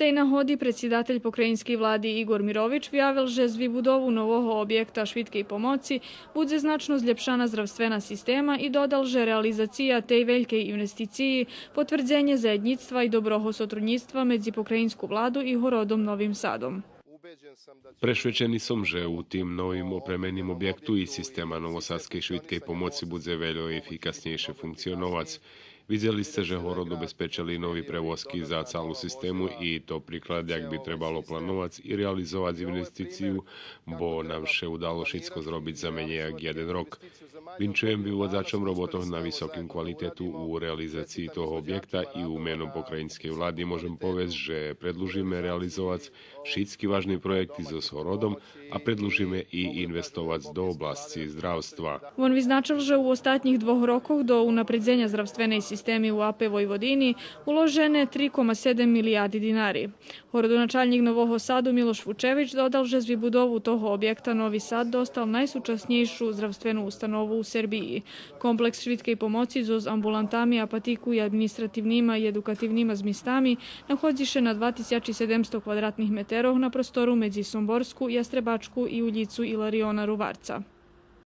Stej na hodi председатель покраїнської влади Ігор Мірович вявил, že z vybudovu нового objekta švitkej pomoci bude značno zljepšana zdravstvena sistema i dodal, že realizacija tej velikej investiciji potvrdzenje zajednictva i dobroho sotrudnictva medzi pokrajinsku vladu i Horodom Novim Sadom. Presvedčený som, že u tým novým opremeným objektu i sistema novosadskej švitkej pomoci bude veľa efikasnejšie funkcionovať. Videli ste, že Horod obezpečili nový prevozky za celú systému i to príklad, jak by trebalo plánovať i realizovať investíciu, bo nám vše udalo všetko zrobiť za menej jak 1 rok. Vinčujem vyvodzačom robotov na vysokým kvalitetu u realizácii toho objekta i u menom pokrajinskej vlády môžem povedať, že predĺžime realizovať všetky vážne projekty so Horodom a predĺžime i investovať do oblasti zdravstva. On vyznačil, že u ostatnjih 2 rokoch do unapređenja zdravstvenej sistemi u AP Vojvodini uložene 3,7 milijardi dinari. Horodonačalnik Novого Sadu Miloš Vučević dodal, že z vybudovu toho objekta Novi Sad dostal najsúčasnejšiu zdravstvenu ustanovu u Srbiji. Kompleks švitkej pomoci s ambulantami, apatiku i administrativnima i edukativnima zmistami nachodziše na 2700 kvadratnih meterov na prostoru medzi Somborsku, Jastrebačku i Uljicu Ilariona Ruvarca.